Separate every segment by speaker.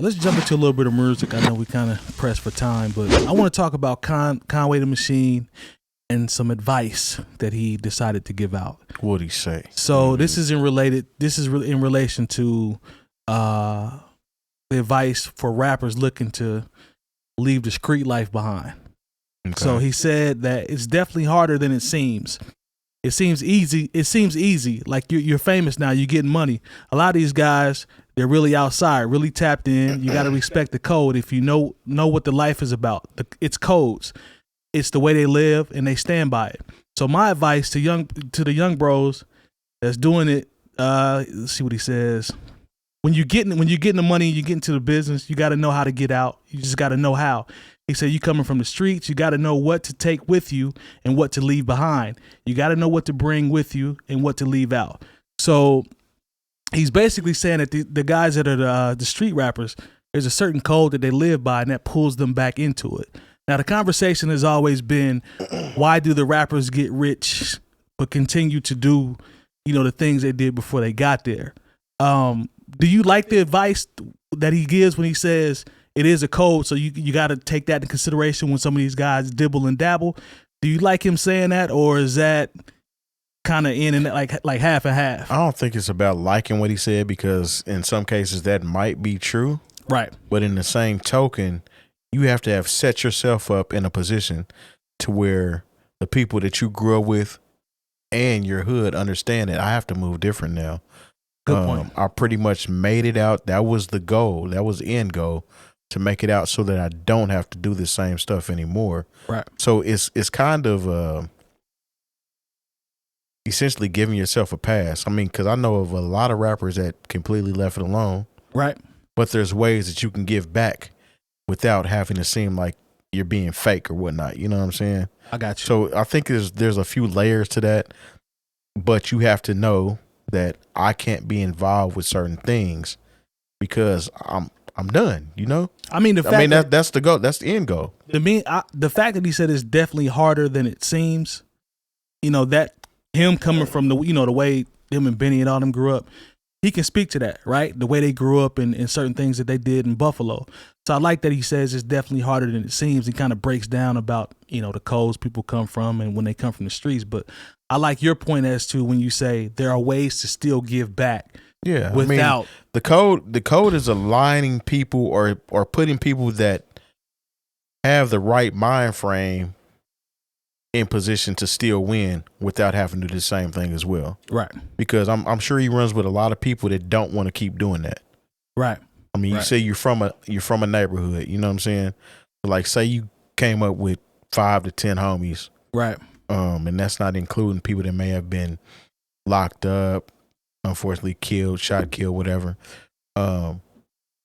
Speaker 1: Let's jump into a little bit of music. I know we kind of pressed for time, but I want to talk about Conway the Machine and some advice that he decided to give out.
Speaker 2: What'd he say?
Speaker 1: So this is in relation to the advice for rappers looking to leave the street life behind. Okay. So he said that it's definitely harder than it seems. It seems easy. Like you're famous now, you're getting money. A lot of these guys, they're really outside, really tapped in. You got to respect the code. If you know what the life is about, it's codes. It's the way they live, and they stand by it. So my advice to the young bros that's doing it. Let's see what he says. When you're getting the money, you get into the business. You got to know how to get out. You just got to know how. He said, you coming from the streets, you got to know what to take with you and what to leave behind. You got to know what to bring with you and what to leave out. So he's basically saying that the guys that are the street rappers, there's a certain code that they live by, and that pulls them back into it. Now, the conversation has always been, why do the rappers get rich but continue to do, the things they did before they got there? Do you like the advice that he gives when he says, it is a code, so you got to take that into consideration when some of these guys dibble and dabble? Do you like him saying that, or is that kind of in and like half and half?
Speaker 2: I don't think it's about liking what he said, because in some cases that might be true.
Speaker 1: Right.
Speaker 2: But in the same token, you have to have set yourself up in a position to where the people that you grew up with and your hood understand that I have to move different now.
Speaker 1: Good point.
Speaker 2: I pretty much made it out. That was the goal. That was the end goal. To make it out so that I don't have to do the same stuff anymore.
Speaker 1: Right.
Speaker 2: So it's kind of essentially giving yourself a pass. I mean, because I know of a lot of rappers that completely left it alone.
Speaker 1: Right.
Speaker 2: But there's ways that you can give back without having to seem like you're being fake or whatnot. You know what I'm saying?
Speaker 1: I got you.
Speaker 2: So I think there's a few layers to that, but you have to know that I can't be involved with certain things because I'm done,
Speaker 1: I mean,
Speaker 2: that's the goal. That's the end goal.
Speaker 1: The fact that he said it's definitely harder than it seems, that him coming from the way him and Benny and all them grew up, he can speak to that, right? The way they grew up and certain things that they did in Buffalo. So I like that he says it's definitely harder than it seems. He kind of breaks down about, the codes people come from and when they come from the streets. But I like your point as to when you say there are ways to still give back.
Speaker 2: Yeah,
Speaker 1: without
Speaker 2: the code is aligning people or putting people that have the right mind frame in position to still win without having to do the same thing as well.
Speaker 1: Right.
Speaker 2: Because I'm sure he runs with a lot of people that don't want to keep doing that.
Speaker 1: Right.
Speaker 2: I mean, you say you're from a neighborhood, you know what I'm saying? Like, say you came up with 5 to 10 homies.
Speaker 1: Right.
Speaker 2: And that's not including people that may have been locked up, unfortunately shot, killed, whatever.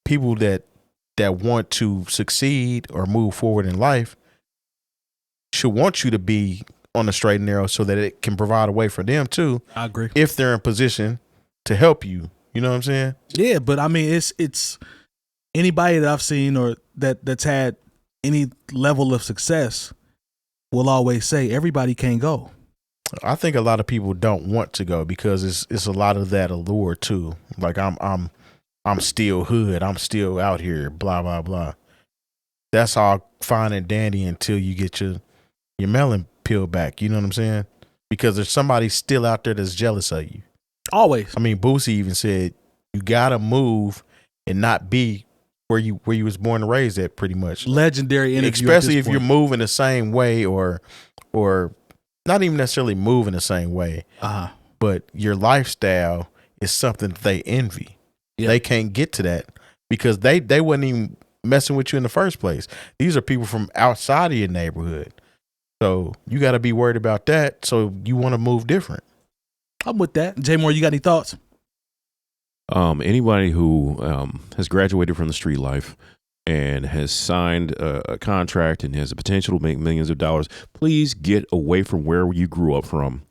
Speaker 2: People that want to succeed or move forward in life should want you to be on the straight and narrow so that it can provide a way for them too.
Speaker 1: I agree.
Speaker 2: If they're in position to help you, you know what I'm saying?
Speaker 1: Yeah, but I mean, it's anybody that I've seen or that's had any level of success will always say everybody can't go.
Speaker 2: I think a lot of people don't want to go because it's a lot of that allure too. Like I'm still hood. I'm still out here. Blah blah blah. That's all fine and dandy until you get your melon peeled back. You know what I'm saying? Because there's somebody still out there that's jealous of you.
Speaker 1: Always.
Speaker 2: I mean, Boosie even said you gotta move and not be where you was born and raised at. Pretty much
Speaker 1: legendary interview.
Speaker 2: Especially if you're moving the same way or not even necessarily moving the same way, but your lifestyle is something that they envy. Yep. They can't get to that because they wasn't even messing with you in the first place. These are people from outside of your neighborhood. So you got to be worried about that. So you want to move different.
Speaker 1: I'm with that. Jay Moore, you got any thoughts?
Speaker 3: Anybody who has graduated from the street life and has signed a contract and has the potential to make millions of dollars, please get away from where you grew up from.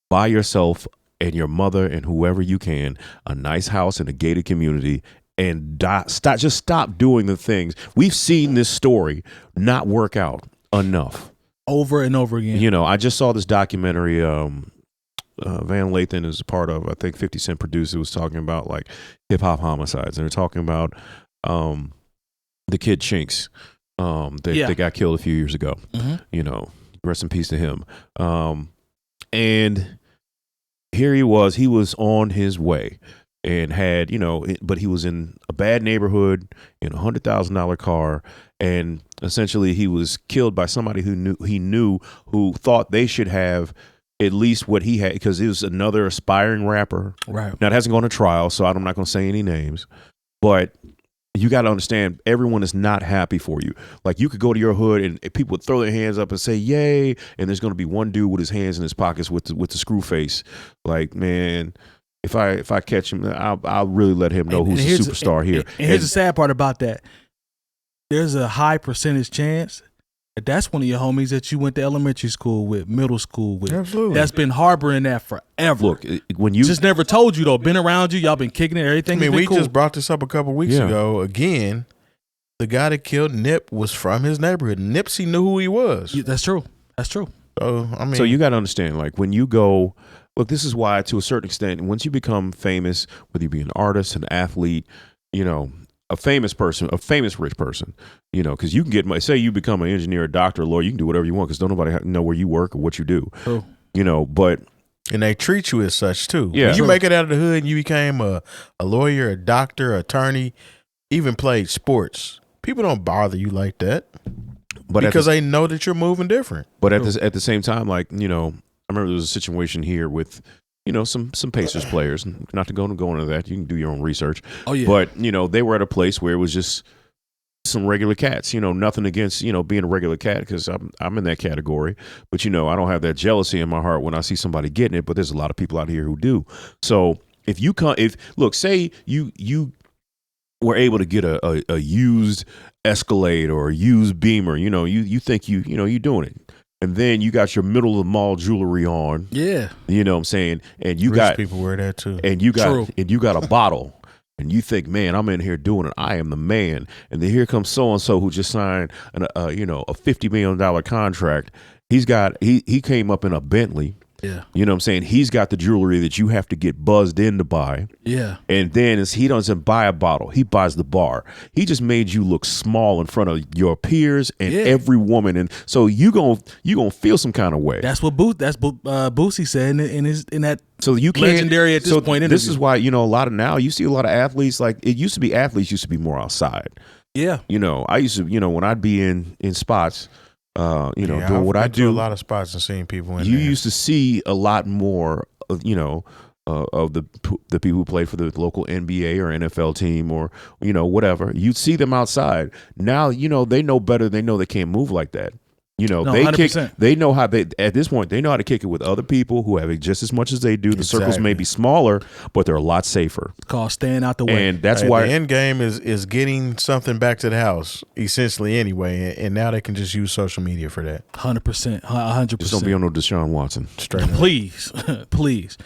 Speaker 3: Buy yourself and your mother and whoever you can a nice house in a gated community and stop doing the things. We've seen this story not work out enough.
Speaker 1: Over and over again.
Speaker 3: I just saw this documentary Van Lathan is a part of, I think 50 Cent produced it, was talking about like hip hop homicides. And they're talking about the kid Chinks, that got killed a few years ago. You know, rest in peace to him. And here he was on his way and had, you know, but he was in a bad neighborhood in $100,000 car. And essentially he was killed by somebody who thought they should have at least what he had, because he was another aspiring rapper.
Speaker 1: Right.
Speaker 3: Now it hasn't gone to trial, so I'm not going to say any names, but you got to understand, everyone is not happy for you. Like, you could go to your hood and people would throw their hands up and say, yay. And there's going to be one dude with his hands in his pockets with the screw face. Like, man, if I catch him, I'll really let him know who's the superstar here.
Speaker 1: And here's the sad part about that. There's a high percentage chance that that's one of your homies that you went to elementary school with, middle school with.
Speaker 2: Absolutely.
Speaker 1: That's been harboring that forever.
Speaker 3: Look, when you
Speaker 1: just never told you, though, been around you, y'all been kicking it, everything.
Speaker 2: I mean, we
Speaker 1: cool.
Speaker 2: just brought this up a couple weeks ago. Again, the guy that killed Nip was from his neighborhood. Nipsey knew who he was.
Speaker 1: Yeah, that's true. That's true.
Speaker 2: So, I mean,
Speaker 3: so you got to understand, like, when you go, look, this is why, to a certain extent, once you become famous, whether you be an artist, an athlete, you know, a famous person, a famous rich person, you know, because you can get, say you become an engineer, a doctor, a lawyer, you can do whatever you want because don't nobody know where you work or what you do.
Speaker 1: True.
Speaker 3: You know, but.
Speaker 2: And they treat you as such too.
Speaker 3: Yeah.
Speaker 2: When you make it out of the hood and you became a lawyer, a doctor, attorney, even played sports, people don't bother you like that. But because they know that you're moving different.
Speaker 3: But at the same time, like, you know, I remember there was a situation here with, you know, some Pacers players. Not to go into that, you can do your own research.
Speaker 1: Oh yeah.
Speaker 3: But, you know, they were at a place where it was just some regular cats. You know, nothing against, you know, being a regular cat, because I'm in that category. But, you know, I don't have that jealousy in my heart when I see somebody getting it. But there's a lot of people out here who do. So say you were able to get a used Escalade or a used Beamer, you know, you think you're doing it. And then you got your middle of the mall jewelry on.
Speaker 1: Yeah.
Speaker 3: You know what I'm saying? And you
Speaker 2: Rich
Speaker 3: got
Speaker 2: people wear that too.
Speaker 3: And you got a bottle. And you think, man, I'm in here doing it. I am the man. And then here comes so and so who just signed a $50 million contract. He came up in a Bentley.
Speaker 1: Yeah.
Speaker 3: You know what I'm saying? He's got the jewelry that you have to get buzzed in to buy.
Speaker 1: Yeah. And
Speaker 3: then he doesn't buy a bottle. He buys the bar. He just made you look small in front of your peers and every woman. And so you gonna feel some kind of way.
Speaker 1: That's what Boosie said in that
Speaker 3: so you can't,
Speaker 1: legendary at this point interview.
Speaker 3: This is why, you know, you see a lot of athletes, like athletes used to be more outside.
Speaker 1: Yeah.
Speaker 3: You know, I used to, you know, when I'd be in spots, doing what I do,
Speaker 2: a lot of spots and seeing people in
Speaker 3: you
Speaker 2: there.
Speaker 3: used to see a lot more of, you know, of the people who played for the local NBA or NFL team or, you know, whatever. You'd see them outside. Now, you know, they know better. They know they can't move like that. You know,
Speaker 1: no,
Speaker 3: they
Speaker 1: 100%.
Speaker 3: kick. They know how at this point, they know how to kick it with other people who have it just as much as they do. The circles may be smaller, but they're a lot safer.
Speaker 1: It's called staying out the way.
Speaker 3: And that's why
Speaker 2: the end game is getting something back to the house, essentially, anyway. And now they can just use social media for that.
Speaker 1: 100%. 100%.
Speaker 3: Just don't be on no Deshaun Watson.
Speaker 2: Straight up.
Speaker 1: Please. Please.